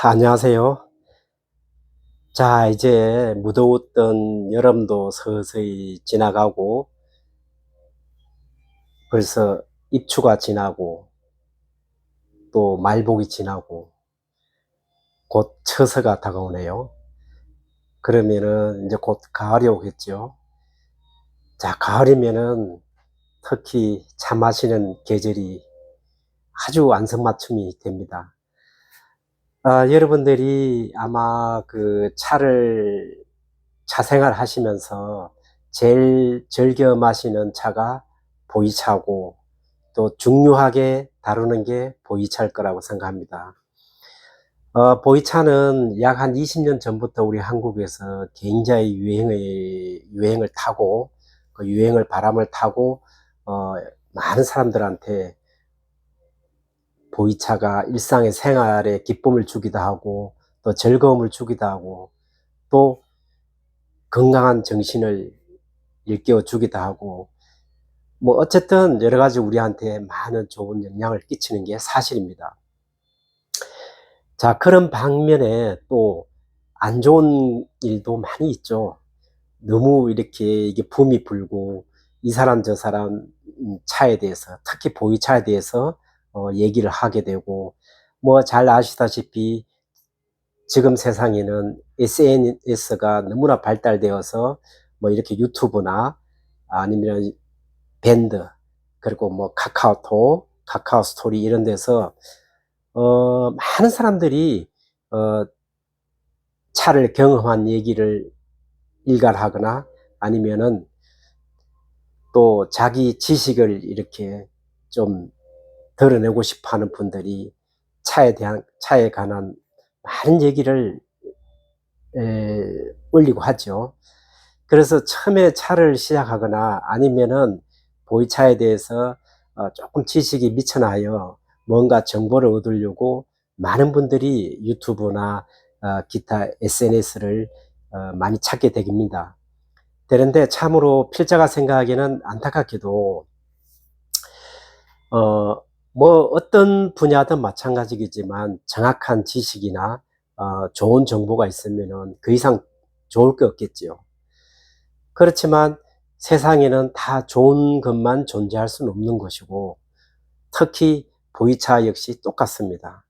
안녕하세요. 자, 이제 무더웠던 여름도 서서히 지나가고 벌써 입추가 지나고 또 말복이 지나고 곧 처서가 다가오네요. 그러면은 이제 곧 가을이 오겠죠. 자, 가을이면은 특히 차 마시는 계절이 아주 안성맞춤이 됩니다. 여러분들이 아마 그 차 생활 하시면서 제일 즐겨 마시는 차가 보이차고 또 중요하게 다루는 게 보이차일 거라고 생각합니다. 보이차는 약 한 20년 전부터 우리 한국에서 굉장히 유행을 타고 그 유행을 바람을 타고 어 많은 사람들한테 보이차가 일상의 생활에 기쁨을 주기도 하고 또 즐거움을 주기도 하고 또 건강한 정신을 일깨워 주기도 하고 뭐 어쨌든 여러 가지 우리한테 많은 좋은 영향을 끼치는 게 사실입니다. 자, 그런 방면에 또 안 좋은 일도 많이 있죠. 너무 이렇게 이게 붐이 불고 이 사람 저 사람 차에 대해서 특히 보이차에 대해서 얘기를 하게 되고 뭐 잘 아시다시피 지금 세상에는 SNS가 너무나 발달되어서 뭐 이렇게 유튜브나 아니면 밴드 그리고 뭐 카카오톡, 카카오 스토리 이런 데서 많은 사람들이 어 차를 경험한 얘기를 일갈하거나 아니면은 또 자기 지식을 이렇게 좀 드러내고 싶어 하는 분들이 차에 관한 많은 얘기를 올리고 하죠. 그래서 처음에 차를 시작하거나 아니면은 보이차에 대해서 조금 지식이 미천하여 뭔가 정보를 얻으려고 많은 분들이 유튜브나 기타 SNS를 많이 찾게 됩니다. 되는데 참으로 필자가 생각하기에는 안타깝게도 어 뭐 어떤 분야든 마찬가지겠지만 정확한 지식이나 좋은 정보가 있으면은 그 이상 좋을 게 없겠지요. 그렇지만 세상에는 다 좋은 것만 존재할 수는 없는 것이고 특히 보이차 역시 똑같습니다.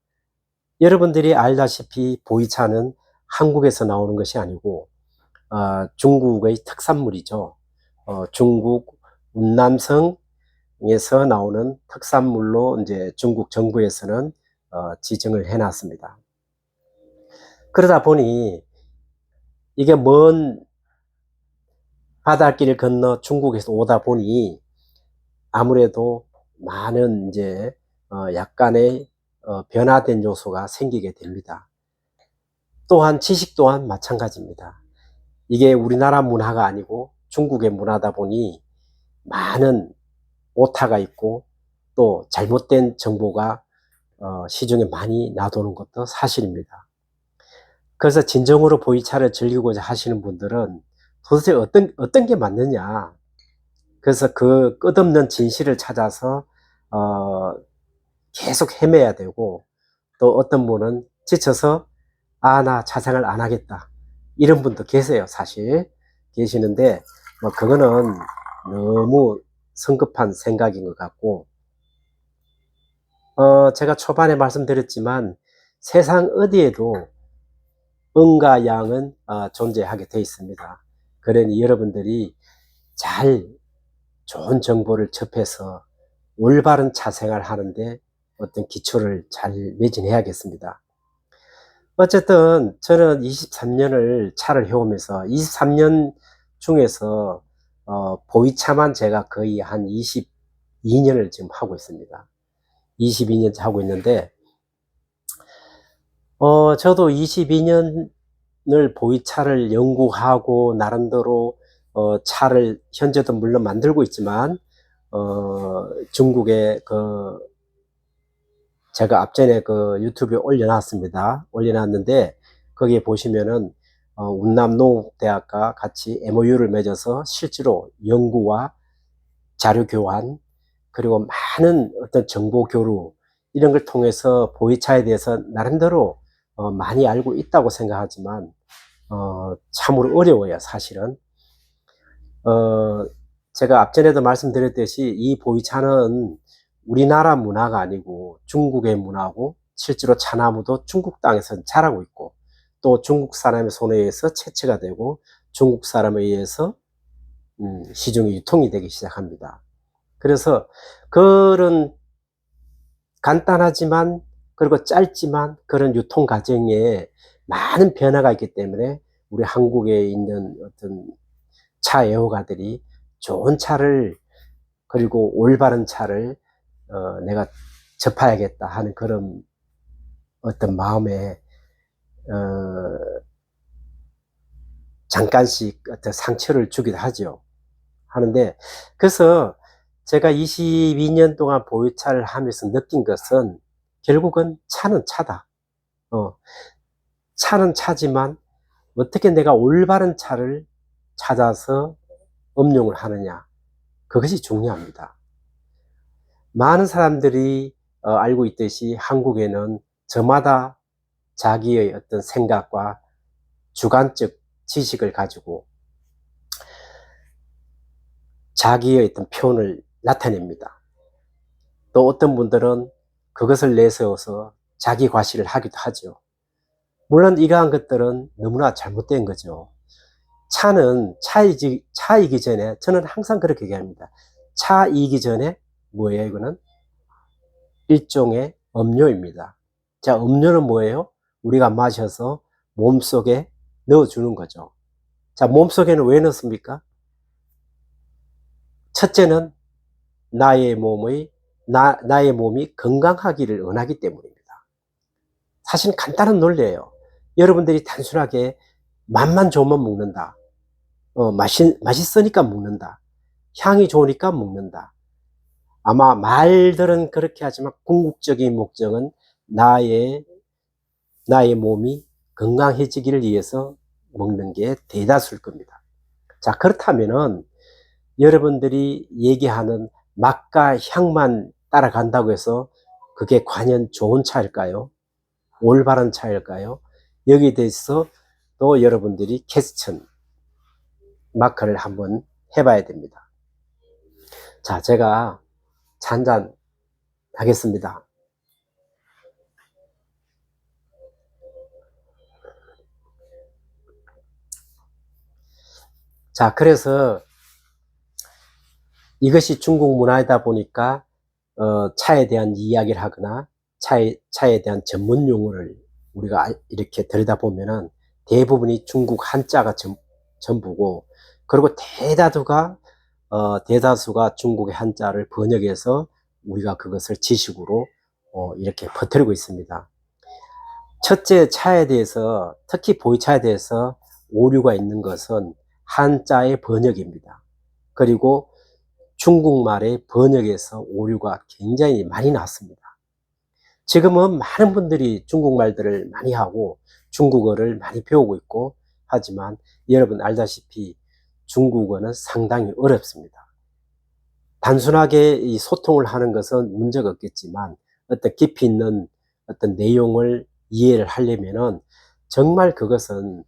여러분들이 알다시피 보이차는 한국에서 나오는 것이 아니고 중국의 특산물이죠. 중국 운남성에서 나오는 특산물로 이제 중국 정부에서는 지정을 해 놨습니다. 그러다 보니 이게 먼 바닷길을 건너 중국에서 오다 보니 아무래도 많은 이제 약간의 변화된 요소가 생기게 됩니다. 또한 지식 또한 마찬가지입니다. 이게 우리나라 문화가 아니고 중국의 문화다 보니 많은 오타가 있고 또 잘못된 정보가 시중에 많이 나도는 것도 사실입니다. 그래서 진정으로 보이차를 즐기고자 하시는 분들은 도대체 어떤 게 맞느냐. 그래서 그 끝없는 진실을 찾아서 어 계속 헤매야 되고 또 어떤 분은 지쳐서 '아 나 자생을 안 하겠다.' 이런 분도 계세요 사실. 계시는데 뭐 그거는 너무 성급한 생각인 것 같고 제가 초반에 말씀드렸지만 세상 어디에도 응과 양은 존재하게 돼 있습니다. 그러니 여러분들이 잘 좋은 정보를 접해서 올바른 차생활 하는데 어떤 기초를 잘 매진해야겠습니다. 어쨌든 저는 23 년을 차를 해오면서 23년 중에서 보이차만 제가 거의 한 22 년을 지금 하고 있습니다. 22 년째 하고 있는데 저도 22 년을 보이차를 연구하고 나름대로 차를 현재도 물론 만들고 있지만 중국의 제가 앞전에 그 유튜브에 올려 놨습니다. 올려 놨는데 거기에 보시면은 운남농업대학과 같이 MOU를 맺어서 실제로 연구와 자료 교환 그리고 많은 어떤 정보 교류 이런 걸 통해서 보이차에 대해서 나름대로 많이 알고 있다고 생각하지만 참으로 어려워요, 사실은. 제가 앞전에도 말씀드렸듯이 이 보이차는 우리나라 문화가 아니고 중국의 문화고, 실제로 차나무도 중국 땅에서 자라고 있고, 또 중국 사람의 손에 의해서 채취가 되고 중국 사람에 의해서 시중에 유통이 되기 시작합니다. 그래서 그런 간단하지만, 그리고 짧지만 그런 유통 과정에 많은 변화가 있기 때문에 우리 한국에 있는 어떤 차 애호가들이 좋은 차를, 그리고 올바른 차를 내가 접해야겠다 하는 그런 어떤 마음에 잠깐씩 어떤 상처를 주기도 하죠. 하는데, 그래서 제가 22년 동안 보유차를 하면서 느낀 것은 결국은 차는 차다. 차는 차지만 어떻게 내가 올바른 차를 찾아서 업용을 하느냐, 그것이 중요합니다. 많은 사람들이 알고 있듯이 한국에는 저마다 자기의 어떤 생각과 주관적 지식을 가지고 자기의 어떤 표현을 나타냅니다. 또 어떤 분들은 그것을 내세워서 자기 과시를 하기도 하죠. 물론 이러한 것들은 너무나 잘못된 거죠. 차는 차이기 전에, 저는 항상 그렇게 얘기합니다. 차이기 전에 뭐예요? 이거는 일종의 음료입니다. 자, 음료는 뭐예요? 우리가 마셔서 몸속에 넣어주는 거죠. 자, 몸속에는 왜 넣습니까? 첫째는 나의 몸이 건강하기를 원하기 때문입니다. 사실 간단한 논리예요. 여러분들이 단순하게 맛만 좋으면 먹는다. 맛있으니까 먹는다. 향이 좋으니까 먹는다. 아마 말들은 그렇게 하지만 궁극적인 목적은 나의 몸이 건강해지기를 위해서 먹는 게 대다수일 겁니다. 자, 그렇다면은 여러분들이 얘기하는 맛과 향만 따라간다고 해서 그게 과연 좋은 차일까요? 올바른 차일까요? 여기에 대해서 또 여러분들이 퀘스천 마크를 한번 해봐야 됩니다. 자, 제가 잔잔 하겠습니다. 자, 그래서 이것이 중국 문화이다 보니까 차에 대한 이야기를 하거나 차에 대한 전문 용어를 우리가 이렇게 들여다보면은 대부분이 중국 한자가 전부고, 그리고 대다수가 중국의 한자를 번역해서 우리가 그것을 지식으로 이렇게 퍼뜨리고 있습니다. 첫째, 차에 대해서, 특히 보이차에 대해서 오류가 있는 것은 한자의 번역입니다. 그리고 중국말의 번역에서 오류가 굉장히 많이 났습니다. 지금은 많은 분들이 중국말들을 많이 하고 중국어를 많이 배우고 있고 하지만, 여러분 알다시피 중국어는 상당히 어렵습니다. 단순하게 이 소통을 하는 것은 문제가 없겠지만, 어떤 깊이 있는 어떤 내용을 이해를 하려면은 정말 그것은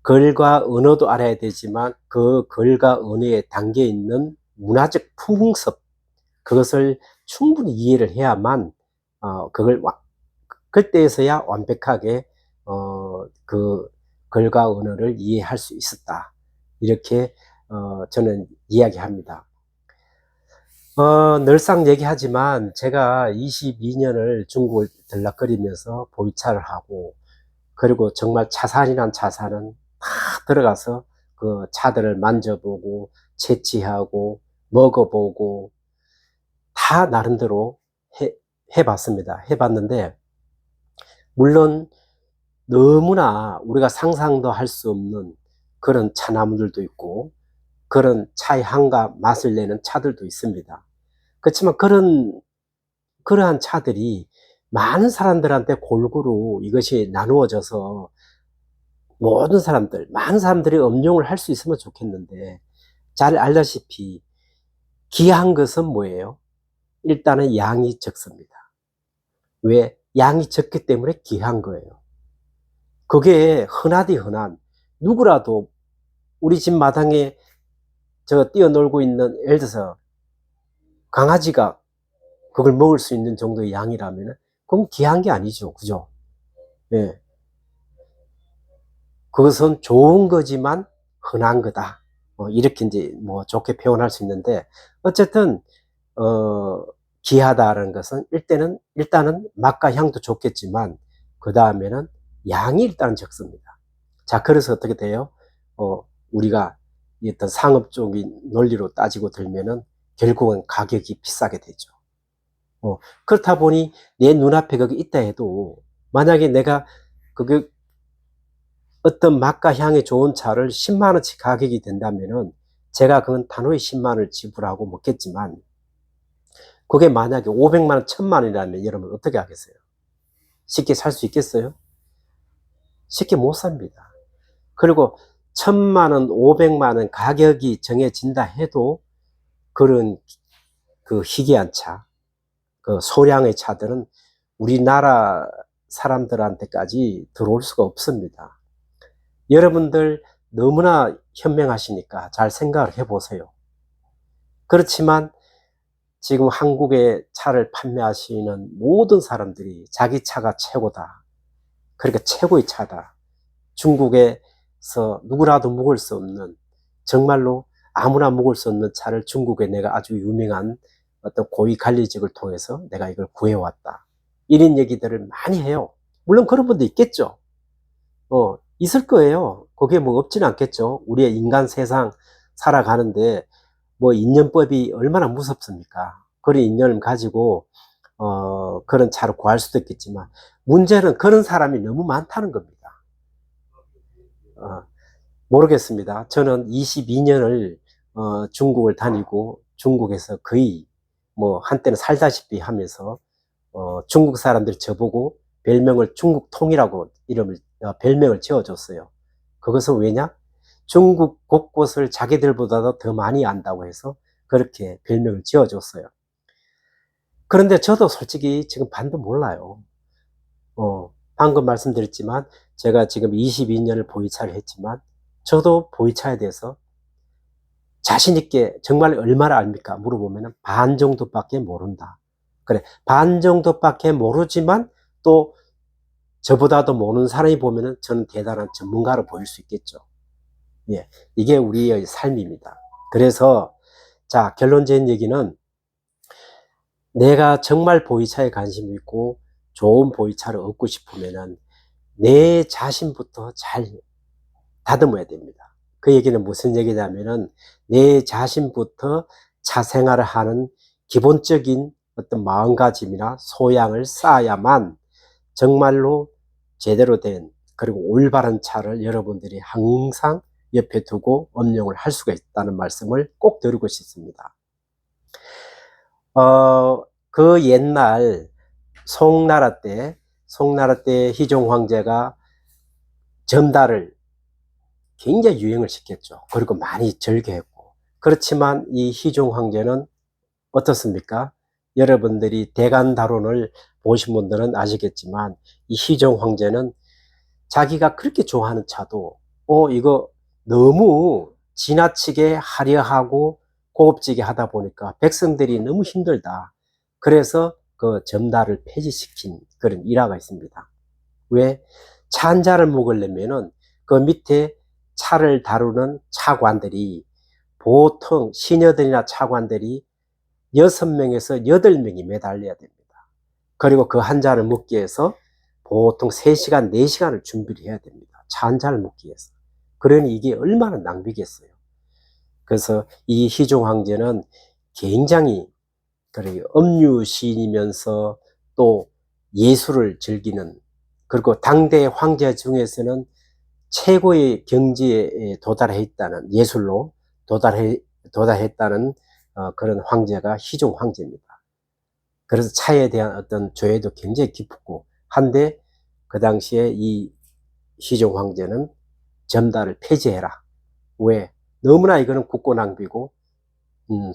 글과 언어도 알아야 되지만, 그 글과 언어에 담겨 있는 문화적 풍습, 그것을 충분히 이해를 해야만 그때에서야 완벽하게 그 글과 언어를 이해할 수 있었다, 이렇게 저는 이야기합니다. 늘상 얘기하지만 제가 22년을 중국을 들락거리면서 보이차를 하고, 그리고 정말 차산이란 차산은 다 들어가서 그 차들을 만져보고 채취하고 먹어보고 다 나름대로 해봤습니다. 해봤는데, 물론 너무나 우리가 상상도 할 수 없는 그런 차나무들도 있고, 그런 차의 향과 맛을 내는 차들도 있습니다. 그렇지만 그러한 차들이 많은 사람들한테 골고루 이것이 나누어져서 많은 사람들이 음용을 할 수 있으면 좋겠는데, 잘 알다시피 귀한 것은 뭐예요? 일단은 양이 적습니다. 왜? 양이 적기 때문에 귀한 거예요. 그게 흔하디 흔한, 누구라도 우리 집 마당에 뛰어놀고 있는, 예를 들어서 강아지가 그걸 먹을 수 있는 정도의 양이라면 그건 귀한 게 아니죠. 그죠? 예. 그것은 좋은 거지만 흔한 거다. 이렇게 이제 뭐 좋게 표현할 수 있는데, 어쨌든 귀하다는 것은 일단은 맛과 향도 좋겠지만 그 다음에는 양이 일단 적습니다. 자, 그래서 어떻게 돼요? 우리가 어떤 상업적인 논리로 따지고 들면은 결국은 가격이 비싸게 되죠. 그렇다 보니 내 눈앞에 거기 있다 해도, 만약에 내가 그게 어떤 맛과 향이 좋은 차를 10만 원치 가격이 된다면은 제가 그건 단호히 10만 원을 지불하고 먹겠지만, 그게 만약에 500만 원, 1000만 원이라면 여러분 어떻게 하겠어요? 쉽게 살 수 있겠어요? 쉽게 못 삽니다. 그리고 1000만 원, 500만 원 가격이 정해진다 해도 그런 그 희귀한 차, 그 소량의 차들은 우리나라 사람들한테까지 들어올 수가 없습니다. 여러분들 너무나 현명하시니까 잘 생각을 해보세요. 그렇지만 지금 한국에 차를 판매하시는 모든 사람들이 자기 차가 최고다, 그러니까 최고의 차다, 중국에서 누구라도 먹을 수 없는, 정말로 아무나 먹을 수 없는 차를 중국에 내가 아주 유명한 어떤 고위 관리직을 통해서 내가 이걸 구해왔다, 이런 얘기들을 많이 해요. 물론 그런 분도 있겠죠. 있을 거예요. 그게 뭐 없지는 않겠죠. 우리의 인간 세상 살아가는데 뭐 인연법이 얼마나 무섭습니까? 그런 인연을 가지고 그런 차를 구할 수도 있겠지만, 문제는 그런 사람이 너무 많다는 겁니다. 모르겠습니다. 저는 22년을 중국을 다니고 중국에서 거의 뭐 한때는 살다시피 하면서 중국 사람들이 저보고 별명을 중국통이라고 별명을 지어줬어요. 그것은 왜냐? 중국 곳곳을 자기들보다도 더 많이 안다고 해서 그렇게 별명을 지어줬어요. 그런데 저도 솔직히 지금 반도 몰라요. 방금 말씀드렸지만 제가 지금 22년을 보이차를 했지만 저도 보이차에 대해서 자신 있게 정말 얼마나 압니까? 물어보면 반 정도밖에 모른다. 그래, 반 정도밖에 모르지만 또 저보다도 모르는 사람이 보면은 저는 대단한 전문가로 보일 수 있겠죠. 예, 이게 우리의 삶입니다. 그래서 자, 결론적인 얘기는, 내가 정말 보이차에 관심이 있고 좋은 보이차를 얻고 싶으면은 내 자신부터 잘 다듬어야 됩니다. 그 얘기는 무슨 얘기냐면은 내 자신부터 차 생활을 하는 기본적인 어떤 마음가짐이나 소양을 쌓아야만 정말로 제대로 된, 그리고 올바른 차를 여러분들이 항상 옆에 두고 업용을 할 수가 있다는 말씀을 꼭 드리고 싶습니다. 그 옛날 송나라 때 희종 황제가 점다를 굉장히 유행을 시켰죠. 그리고 많이 절개했고. 그렇지만 이 희종 황제는 어떻습니까? 여러분들이 대간다론을 보신 분들은 아시겠지만 이 희종 황제는 자기가 그렇게 좋아하는 차도 이거 너무 지나치게 화려하고 고급지게 하다 보니까 백성들이 너무 힘들다. 그래서 그 점다를 폐지시킨 그런 일화가 있습니다. 왜? 차 한 잔을 먹으려면은 그 밑에 차를 다루는 차관들이, 보통 시녀들이나 차관들이 6명에서 8명이 매달려야 됩니다. 그리고 그 한 잔을 먹기 위해서 보통 3시간, 4시간을 준비를 해야 됩니다. 차 한 잔을 먹기 위해서. 그러니 이게 얼마나 낭비겠어요. 그래서 이 희종 황제는 굉장히 음유 시인이면서 또 예술을 즐기는, 그리고 당대 황제 중에서는 최고의 경지에 도달했다는, 예술로 도달했다는 그런 황제가 희종 황제입니다. 그래서 차에 대한 어떤 조예도 굉장히 깊고 한데, 그 당시에 이 희종 황제는 점다를 폐지해라. 왜? 너무나 이거는 국고 낭비고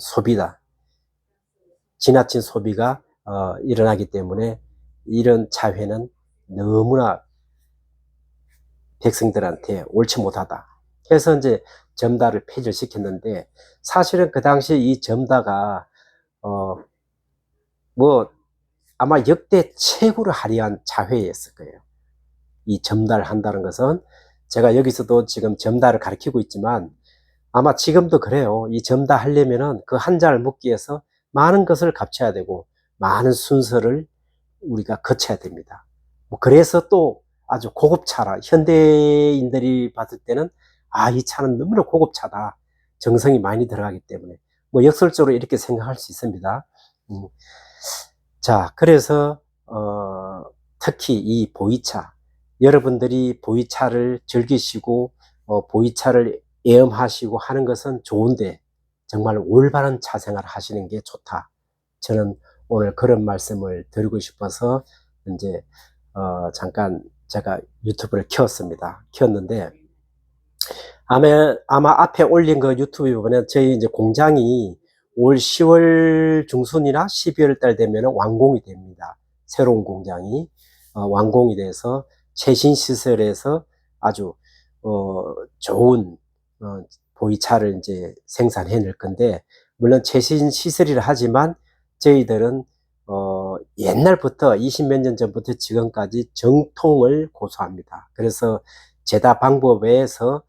소비다. 지나친 소비가 일어나기 때문에 이런 차회는 너무나 백성들한테 옳지 못하다. 그래서 이제 점다를 폐지를 시켰는데, 사실은 그 당시에 이 점다가 뭐 아마 역대 최고로 화려한 자회였을 거예요. 이 점다를 한다는 것은, 제가 여기서도 지금 점다를 가르치고 있지만 아마 지금도 그래요. 이 점다 하려면은 그 한자를 묻기 위해서 많은 것을 갖춰야 되고 많은 순서를 우리가 거쳐야 됩니다. 뭐 그래서 또 아주 고급차라, 현대인들이 봤을 때는 이 차는 너무나 고급차다, 정성이 많이 들어가기 때문에 뭐 역설적으로 이렇게 생각할 수 있습니다. 자, 그래서 특히 이 보이차, 여러분들이 보이차를 즐기시고 보이차를 애엄하시고 하는 것은 좋은데, 정말 올바른 차생활을 하시는 게 좋다. 저는 오늘 그런 말씀을 드리고 싶어서 이제 잠깐 제가 유튜브를 켰는데, 아마 앞에 올린 그 유튜브 보면 저희 이제 공장이 올 10월 중순이나 12월 달 되면 완공이 됩니다. 새로운 공장이 완공이 돼서 최신 시설에서 아주 좋은 보이차를 이제 생산해낼 건데, 물론 최신 시설이라 하지만 저희들은 옛날부터 20 몇 년 전부터 지금까지 정통을 고수합니다. 그래서 제다 방법에서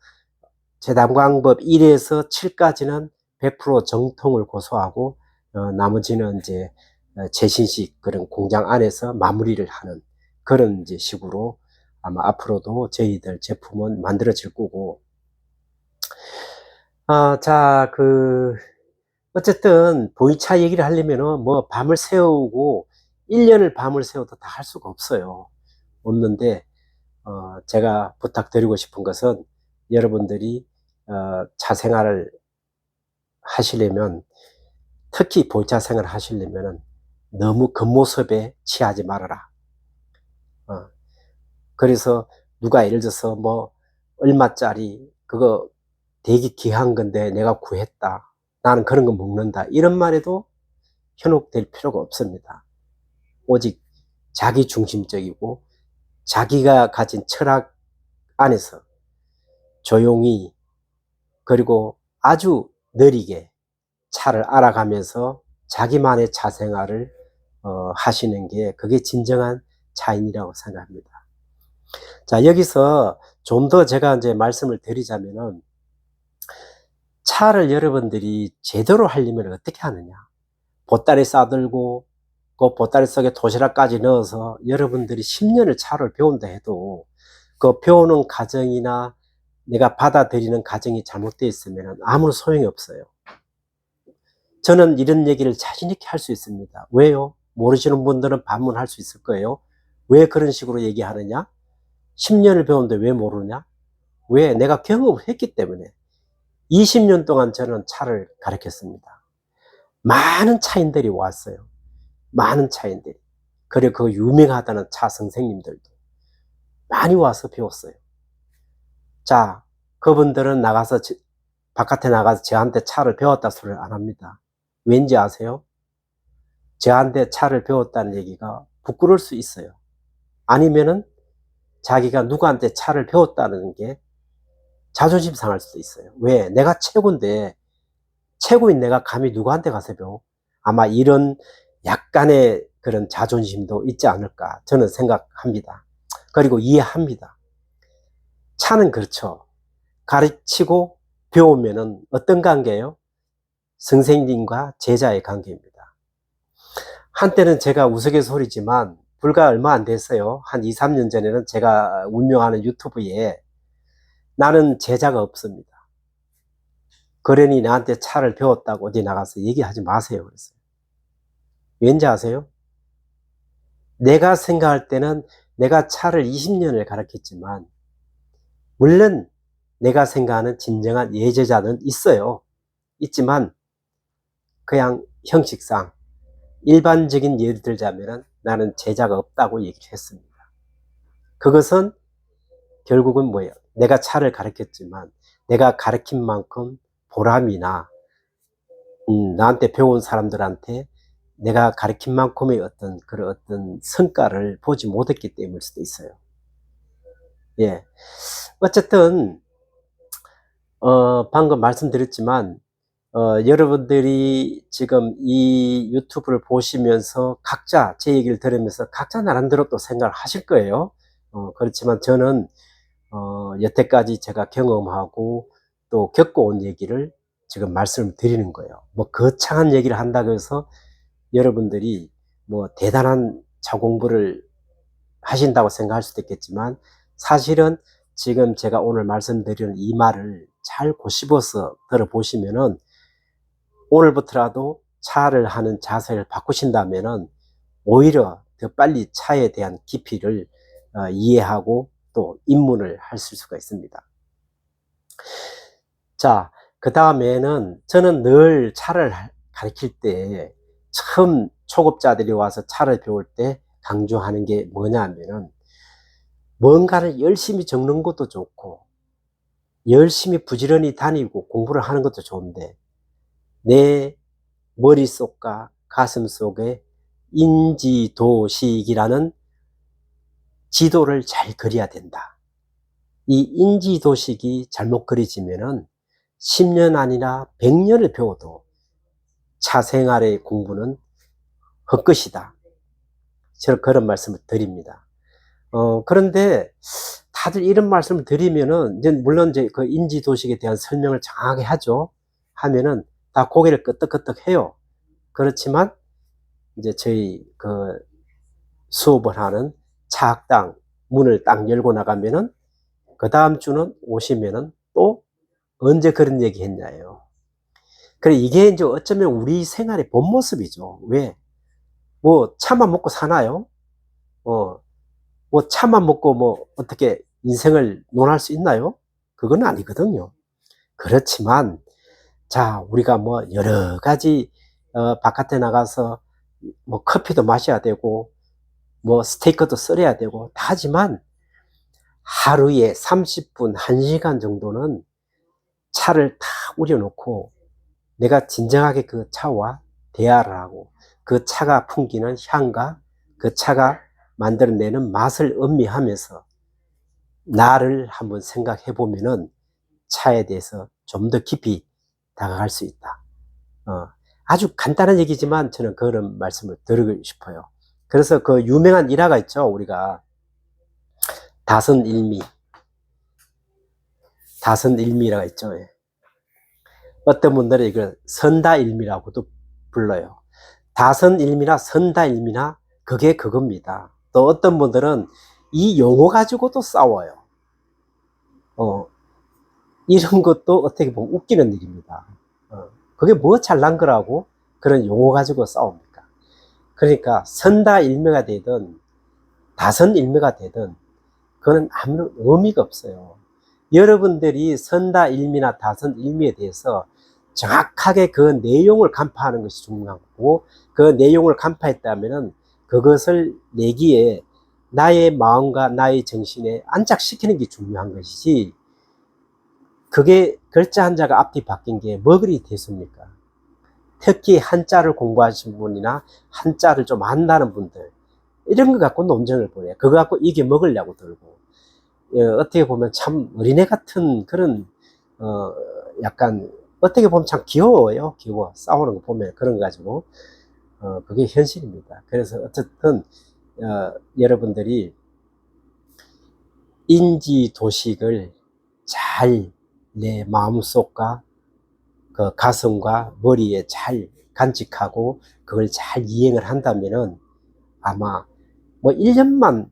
재단 방법 1에서 7까지는 100% 정통을 고수하고 나머지는 이제 최신식 그런 공장 안에서 마무리를 하는 그런 이제 식으로 아마 앞으로도 저희들 제품은 만들어질 거고. 자, 어쨌든 보이차 얘기를 하려면은 뭐 밤을 새우고 1년을 밤을 새워도 다 할 수가 없어요. 없는데 제가 부탁드리고 싶은 것은, 여러분들이 차 생활을 하시려면, 특히 보이차 생활을 하시려면 너무 겉모습에 취하지 말아라. 그래서 누가 예를 들어서 뭐 얼마짜리 그거 되게 귀한 건데 내가 구했다, 나는 그런 거 먹는다, 이런 말에도 현혹될 필요가 없습니다. 오직 자기 중심적이고 자기가 가진 철학 안에서 조용히, 그리고 아주 느리게 차를 알아가면서 자기만의 차 생활을 하시는 게, 그게 진정한 차인이라고 생각합니다. 자, 여기서 좀 더 제가 이제 말씀을 드리자면은, 차를 여러분들이 제대로 하려면 어떻게 하느냐. 보따리 싸들고 그 보따리 속에 도시락까지 넣어서 여러분들이 10년을 차를 배운다 해도 그 배우는 과정이나 내가 받아들이는 과정이 잘못되어 있으면 아무런 소용이 없어요. 저는 이런 얘기를 자신 있게 할 수 있습니다. 왜요? 모르시는 분들은 반문할 수 있을 거예요. 왜 그런 식으로 얘기하느냐? 10년을 배우는데 왜 모르냐? 왜? 내가 경험을 했기 때문에. 20년 동안 저는 차를 가르쳤습니다. 많은 차인들이 왔어요. 많은 차인들이. 그리고 그 유명하다는 차 선생님들도 많이 와서 배웠어요. 자, 그분들은 바깥에 나가서 저한테 차를 배웠다 소리를 안 합니다. 왠지 아세요? 저한테 차를 배웠다는 얘기가 부끄러울 수 있어요. 아니면은 자기가 누구한테 차를 배웠다는 게 자존심 상할 수도 있어요. 왜? 내가 최고인데, 최고인 내가 감히 누구한테 가서 배워? 아마 이런 약간의 그런 자존심도 있지 않을까 저는 생각합니다. 그리고 이해합니다. 차는 그렇죠. 가르치고 배우면은 어떤 관계예요? 선생님과 제자의 관계입니다. 한때는 제가 우스갯소리지만 불과 얼마 안 됐어요. 한 2, 3년 전에는 제가 운영하는 유튜브에 나는 제자가 없습니다, 그러니 나한테 차를 배웠다고 어디 나가서 얘기하지 마세요 그랬어요. 왠지 아세요? 내가 생각할 때는 내가 차를 20년을 가르쳤지만, 물론 내가 생각하는 진정한 예제자는 있어요. 있지만 그냥 형식상 일반적인 예를 들자면 나는 제자가 없다고 얘기를 했습니다. 그것은 결국은 뭐예요? 내가 차를 가르쳤지만 내가 가르친 만큼 보람이나 나한테 배운 사람들한테 내가 가르친 만큼의 어떤 그런 어떤 성과를 보지 못했기 때문일 수도 있어요. 예. 어쨌든, 방금 말씀드렸지만, 여러분들이 지금 이 유튜브를 보시면서 각자 제 얘기를 들으면서 각자 나름대로 또 생각을 하실 거예요. 그렇지만 저는 여태까지 제가 경험하고 또 겪어온 얘기를 지금 말씀을 드리는 거예요. 뭐 거창한 얘기를 한다고 해서 여러분들이 뭐 대단한 자공부를 하신다고 생각할 수도 있겠지만, 사실은 지금 제가 오늘 말씀드리는 이 말을 잘 고집어서 들어보시면은 오늘부터라도 차를 하는 자세를 바꾸신다면은 오히려 더 빨리 차에 대한 깊이를 이해하고 또 입문을 하실 수가 있습니다. 자, 그 다음에는 저는 늘 차를 가르칠 때 처음 초급자들이 와서 차를 배울 때 강조하는 게 뭐냐 하면은, 뭔가를 열심히 적는 것도 좋고 열심히 부지런히 다니고 공부를 하는 것도 좋은데, 내 머릿속과 가슴속에 인지도식이라는 지도를 잘 그려야 된다. 이 인지도식이 잘못 그려지면은 10년 아니라 100년을 배워도 차 생활의 공부는 헛것이다. 저는 그런 말씀을 드립니다. 그런데 다들 이런 말씀을 드리면은, 이제 물론 이제 그 인지도식에 대한 설명을 정확하게 하죠. 하면은 다 고개를 끄덕끄덕 해요. 그렇지만 이제 저희 그 수업을 하는 차학당 문을 딱 열고 나가면은 그 다음 주는 오시면은 또 언제 그런 얘기 했냐예요. 그래, 이게 이제 어쩌면 우리 생활의 본 모습이죠. 왜? 뭐 차만 먹고 사나요? 뭐 차만 먹고 뭐 어떻게 인생을 논할 수 있나요? 그건 아니거든요. 그렇지만, 자, 우리가 뭐 여러 가지 바깥에 나가서 뭐 커피도 마셔야 되고 뭐 스테이크도 썰어야 되고 다 하지만, 하루에 30분, 1시간 정도는 차를 다 우려놓고 내가 진정하게 그 차와 대화를 하고, 그 차가 풍기는 향과 그 차가 만들어내는 맛을 음미하면서 나를 한번 생각해 보면은 차에 대해서 좀 더 깊이 다가갈 수 있다. 아주 간단한 얘기지만 저는 그런 말씀을 드리고 싶어요. 그래서 그 유명한 일화가 있죠. 우리가 다선일미, 다선일미라가 있죠. 예. 어떤 분들은 이걸 선다일미라고도 불러요. 다선일미나 선다일미나 그게 그겁니다. 또 어떤 분들은 이 용어 가지고도 싸워요. 이런 것도 어떻게 보면 웃기는 일입니다. 그게 뭐 잘난 거라고 그런 용어 가지고 싸웁니까? 그러니까 선다일미가 되든 다선일미가 되든 그거는 아무런 의미가 없어요. 여러분들이 선다일미나 다선일미에 대해서 정확하게 그 내용을 간파하는 것이 중요한 거고, 그 내용을 간파했다면은 그것을 내기에 나의 마음과 나의 정신에 안착시키는 게 중요한 것이지, 그게 글자 한자가 앞뒤 바뀐 게 뭐 그리 대수입니까? 특히 한자를 공부하신 분이나 한자를 좀 안다는 분들, 이런 거 갖고 논쟁을 벌여요. 그거 갖고 이게 먹으려고 들고. 어떻게 보면 참 어린애 같은 그런, 약간, 어떻게 보면 참 귀여워요. 귀여워. 싸우는 거 보면 그런 거 가지고. 그게 현실입니다. 그래서 어쨌든, 여러분들이 인지도식을 잘 내 마음속과 그 가슴과 머리에 잘 간직하고 그걸 잘 이행을 한다면은 아마 뭐 1년만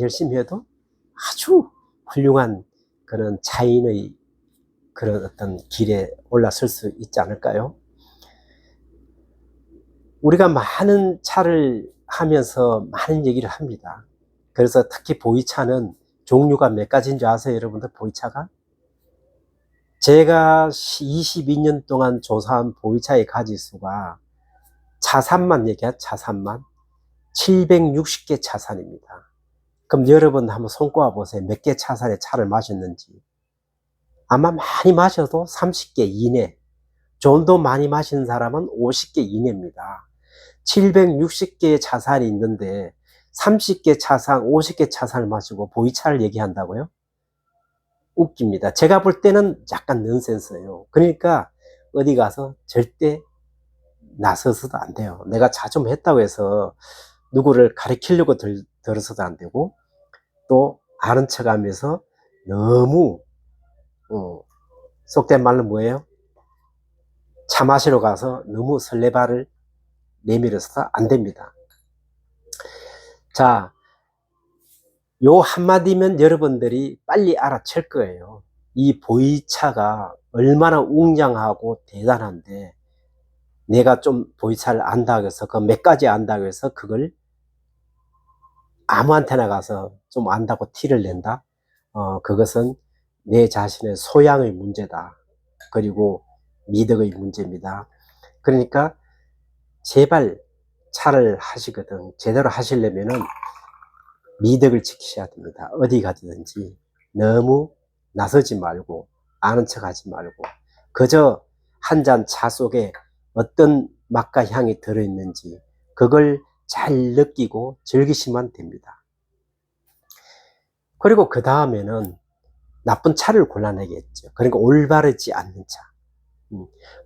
열심히 해도 아주 훌륭한 그런 차인의 그런 어떤 길에 올라설 수 있지 않을까요? 우리가 많은 차를 하면서 많은 얘기를 합니다. 그래서 특히 보이차는 종류가 몇 가지인 줄 아세요, 여러분들? 보이차가? 제가 22년 동안 조사한 보이차의 가지수가, 차산만 얘기한 차산만 760개 차산입니다. 그럼 여러분 한번 손꼽아 보세요. 몇 개 차산의 차를 마셨는지. 아마 많이 마셔도 30개 이내, 좀 더 많이 마시는 사람은 50개 이내입니다. 760개의 차산이 있는데 30개 차상, 50개 차상을 마시고 보이차를 얘기한다고요? 웃깁니다. 제가 볼 때는 약간 넌센스예요. 그러니까 어디 가서 절대 나서서도 안 돼요. 내가 자좀 했다고 해서 누구를 가리키려고 들어서도 안 되고, 또 아는 척 하면서 너무 속된 말로 뭐예요? 차 마시러 가서 너무 설레발을 내밀어서도 안 됩니다. 자, 요 한마디면 여러분들이 빨리 알아챌 거예요. 이 보이차가 얼마나 웅장하고 대단한데, 내가 좀 보이차를 안다고 해서, 그 몇 가지 안다고 해서 그걸 아무한테나 가서 좀 안다고 티를 낸다? 그것은 내 자신의 소양의 문제다. 그리고 미덕의 문제입니다. 그러니까 제발 차를 하시거든 제대로 하시려면은 미덕을 지키셔야 됩니다. 어디 가든지 너무 나서지 말고 아는 척 하지 말고 그저 한 잔 차 속에 어떤 맛과 향이 들어있는지 그걸 잘 느끼고 즐기시면 됩니다. 그리고 그 다음에는 나쁜 차를 골라내겠죠. 그러니까 올바르지 않는 차.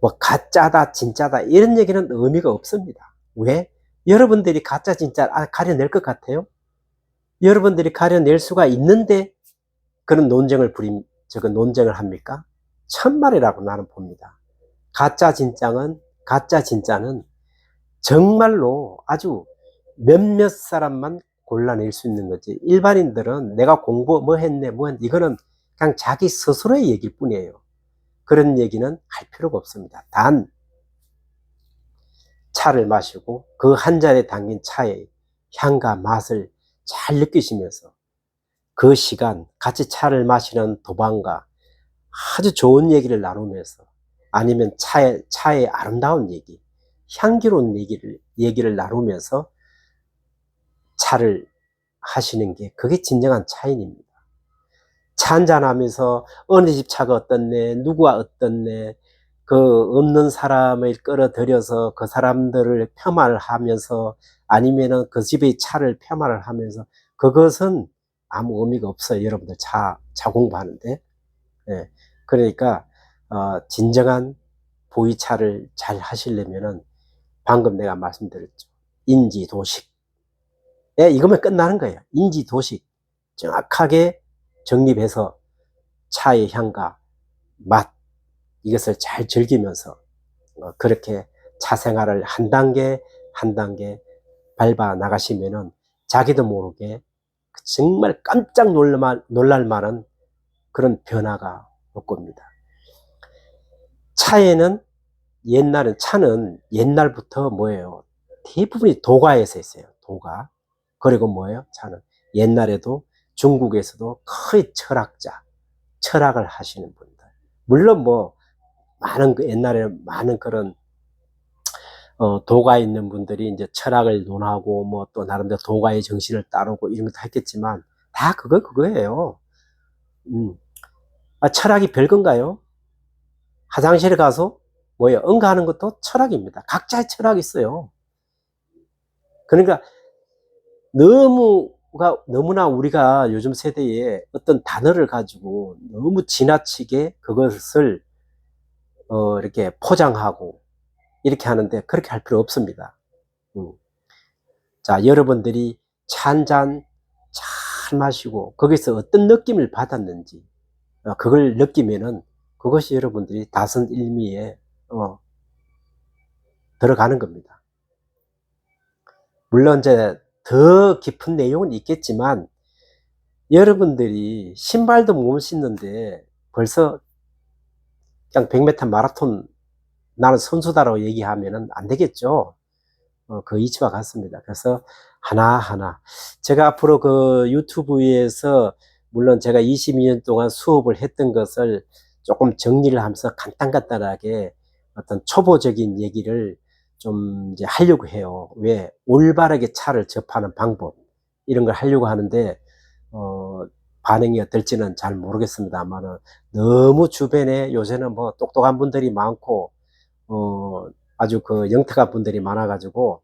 뭐 가짜다 진짜다 이런 얘기는 의미가 없습니다. 왜? 여러분들이 가짜 진짜 가려낼 것 같아요? 여러분들이 가려낼 수가 있는데 그런 논쟁을 합니까? 천만이라고 나는 봅니다. 가짜 진짜는 정말로 아주 몇몇 사람만 골라낼 수 있는 거지. 일반인들은 내가 공부 뭐 했네 이거는 그냥 자기 스스로의 얘기일 뿐이에요. 그런 얘기는 할 필요가 없습니다. 단 차를 마시고 그 한 잔에 담긴 차의 향과 맛을 잘 느끼시면서 그 시간 같이 차를 마시는 도반과 아주 좋은 얘기를 나누면서 아니면 차의 아름다운 얘기, 향기로운 얘기를 나누면서 차를 하시는 게 그게 진정한 차인입니다. 차 한잔 하면서 어느 집 차가 어떻네, 누구가 어떻네, 그 없는 사람을 끌어들여서 그 사람들을 폄하를 하면서 아니면은 그 집의 차를 폄하를 하면서 그것은 아무 의미가 없어요. 여러분들 차 공부하는데. 예. 그러니까, 진정한 보이차를 잘 하시려면은 방금 내가 말씀드렸죠. 인지, 도식. 예, 이거면 끝나는 거예요. 인지, 도식. 정확하게 정립해서 차의 향과 맛, 이것을 잘 즐기면서 그렇게 차 생활을 한 단계 한 단계 밟아 나가시면은 자기도 모르게 정말 깜짝 놀랄 만한 그런 변화가 올 겁니다. 차는 옛날부터 뭐예요? 대부분이 도가에서 했어요. 도가. 그리고 뭐예요? 차는 옛날에도 중국에서도 거의 철학을 하시는 분들. 물론 뭐 옛날에 많은 그런 도가에 있는 분들이 이제 철학을 논하고 뭐 또 나름대로 도가의 정신을 따르고 이런 것도 했겠지만 다 그거예요. 철학이 별건가요? 화장실에 가서 뭐예요? 응가하는 것도 철학입니다. 각자의 철학이 있어요. 그러니까 너무나 우리가 요즘 세대에 어떤 단어를 가지고 너무 지나치게 그것을 이렇게 포장하고 이렇게 하는데 그렇게 할 필요 없습니다. 자, 여러분들이 차 한 잔 잘 마시고 거기서 어떤 느낌을 받았는지 그걸 느끼면은 그것이 여러분들이 다선일미에 들어가는 겁니다. 물론 이제 더 깊은 내용은 있겠지만 여러분들이 신발도 못 신는데 벌써 그냥 100m 마라톤 나는 선수다라고 얘기하면은 안 되겠죠. 그 이치와 같습니다. 그래서 하나하나 제가 앞으로 그 유튜브에서 물론 제가 22년 동안 수업을 했던 것을 조금 정리를 하면서 간단하게 어떤 초보적인 얘기를 좀 이제 하려고 해요. 왜? 올바르게 차를 접하는 방법 이런 걸 하려고 하는데 반응이 어떨지는 잘 모르겠습니다만은 너무 주변에 요새는 뭐 똑똑한 분들이 많고 아주 그 영특한 분들이 많아가지고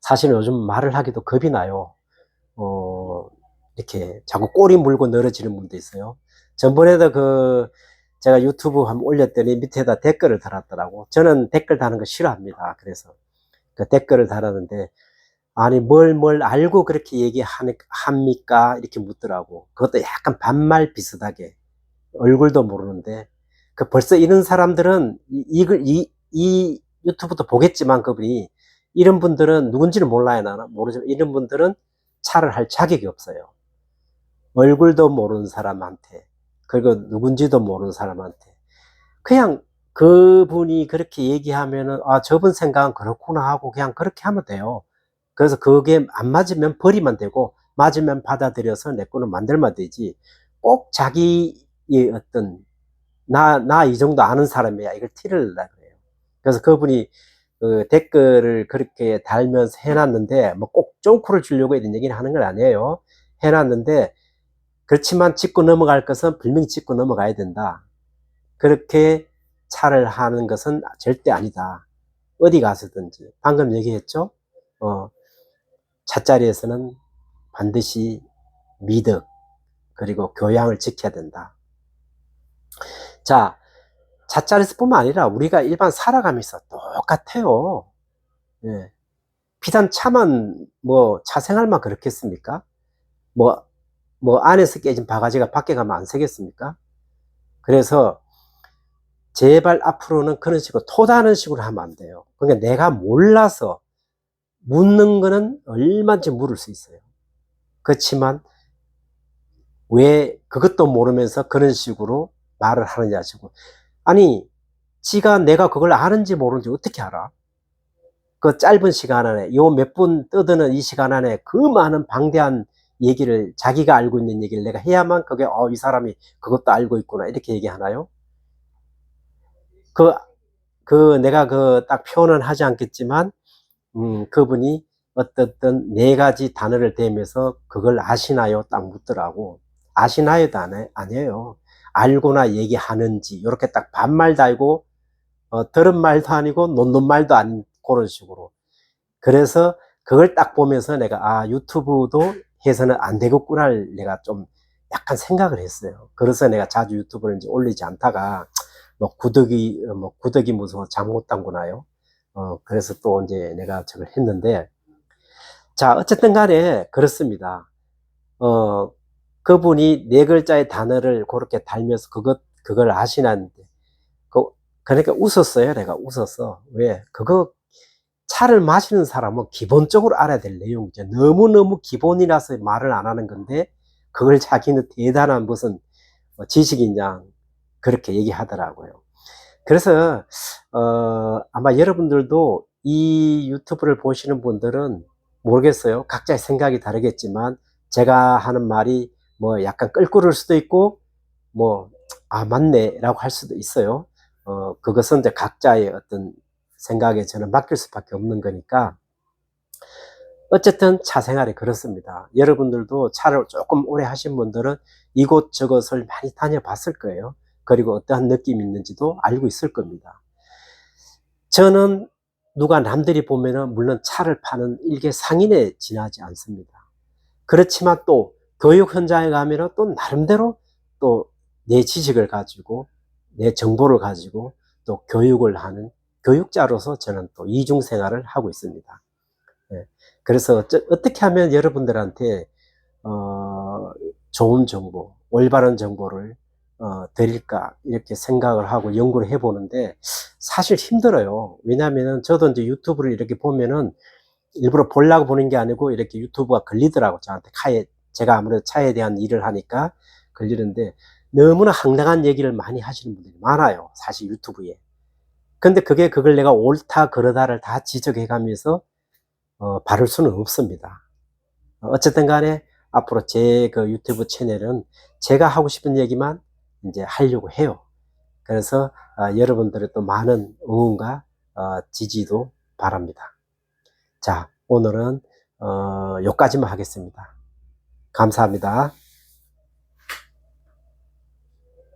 사실 요즘 말을 하기도 겁이 나요. 이렇게 자꾸 꼬리 물고 늘어지는 분도 있어요. 전번에도 제가 유튜브 한번 올렸더니 밑에다 댓글을 달았더라고. 저는 댓글 다는 거 싫어합니다. 그래서 그 댓글을 달았는데, 아니, 뭘 알고 그렇게 합니까? 이렇게 묻더라고. 그것도 약간 반말 비슷하게. 얼굴도 모르는데. 벌써 이런 사람들은, 이 유튜브도 보겠지만 그분이, 이런 분들은 누군지는 몰라요. 나는 모르지만, 이런 분들은 차를 할 자격이 없어요. 얼굴도 모르는 사람한테, 그리고 누군지도 모르는 사람한테. 그냥 그분이 그렇게 얘기하면은, 아, 저분 생각은 그렇구나 하고 그냥 그렇게 하면 돼요. 그래서 그게 안 맞으면 버리면 되고, 맞으면 받아들여서 내 거는 만들면 되지. 꼭 자기의 어떤, 나 이 정도 아는 사람이야, 이걸 티를 내려 그래요. 그래서 그분이 그 댓글을 그렇게 달면서 해놨는데, 뭐 꼭 쫑크를 주려고 이런 얘기를 하는 건 아니에요. 해놨는데, 그렇지만 짚고 넘어갈 것은 분명히 짚고 넘어가야 된다. 그렇게 차를 하는 것은 절대 아니다. 어디 가서든지. 방금 얘기했죠? 차자리에서는 반드시 미덕, 그리고 교양을 지켜야 된다. 자, 차자리에서 뿐만 아니라 우리가 일반 살아가면서 똑같아요. 예. 비단 차만, 차 생활만 그렇겠습니까? 뭐, 안에서 깨진 바가지가 밖에 가면 안 새겠습니까? 그래서 제발 앞으로는 그런 식으로 토다는 식으로 하면 안 돼요. 그러니까 내가 몰라서 묻는 거는 얼마든지 물을 수 있어요. 그렇지만 왜 그것도 모르면서 그런 식으로 말을 하느냐 싶고, 아니, 지가 내가 그걸 아는지 모르는지 어떻게 알아? 그 짧은 시간 안에, 요 몇 분 떠드는 이 시간 안에 그 많은 방대한 얘기를, 자기가 알고 있는 얘기를 내가 해야만 그게 이 사람이 그것도 알고 있구나 이렇게 얘기하나요? 그 내가 딱 표현은 하지 않겠지만, 그분이 어떻든 네 가지 단어를 대면서 그걸 아시나요? 딱 묻더라고. 아시나요도 아니에요. 알고나 얘기하는지, 이렇게 딱 반말 달고, 들은 말도 아니고, 놓는 말도 아닌 그런 식으로. 그래서 그걸 딱 보면서 내가, 아, 유튜브도 해서는 안 되겠구나, 내가 좀 약간 생각을 했어요. 그래서 내가 자주 유튜브를 이제 올리지 않다가, 구더기 무서워 잠 못 담구나요? 그래서 또 이제 내가 저걸 했는데, 자, 어쨌든 간에 그렇습니다. 그분이 네 글자의 단어를 그렇게 달면서 그걸 아시는데, 그러니까 웃었어요. 내가 웃었어. 왜? 차를 마시는 사람은 기본적으로 알아야 될 내용이죠. 너무너무 기본이라서 말을 안 하는 건데, 그걸 자기는 대단한 무슨 지식이냐, 그렇게 얘기하더라고요. 그래서, 아마 여러분들도 이 유튜브를 보시는 분들은 모르겠어요. 각자의 생각이 다르겠지만, 제가 하는 말이 약간 끌끌을 수도 있고, 맞네, 라고 할 수도 있어요. 그것은 이제 각자의 어떤 생각에 저는 맡길 수밖에 없는 거니까. 어쨌든 차 생활이 그렇습니다. 여러분들도 차를 조금 오래 하신 분들은 이곳저곳을 많이 다녀봤을 거예요. 그리고 어떠한 느낌이 있는지도 알고 있을 겁니다. 저는 누가 남들이 보면은 물론 차를 파는 일개 상인에 지나지 않습니다. 그렇지만 또 교육 현장에 가면은 또 나름대로 또 내 지식을 가지고, 내 정보를 가지고 또 교육을 하는 교육자로서 저는 또 이중 생활을 하고 있습니다. 예. 그래서 어떻게 하면 여러분들한테 좋은 정보, 올바른 정보를 드릴까 이렇게 생각을 하고 연구를 해보는데, 사실 힘들어요. 왜냐하면 저도 이제 유튜브를 이렇게 보면은 일부러 보려고 보는 게 아니고 이렇게 유튜브가 걸리더라고, 저한테. 제가 아무래도 차에 대한 일을 하니까 걸리는데, 너무나 황당한 얘기를 많이 하시는 분들이 많아요, 사실 유튜브에. 근데 그걸 내가 옳다 그러다를 다 지적해 가면서 바를 수는 없습니다. 어쨌든 간에 앞으로 제 유튜브 채널은 제가 하고 싶은 얘기만 이제 하려고 해요. 그래서 여러분들의 또 많은 응원과 지지도 바랍니다. 자, 오늘은 여기까지만 하겠습니다. 감사합니다.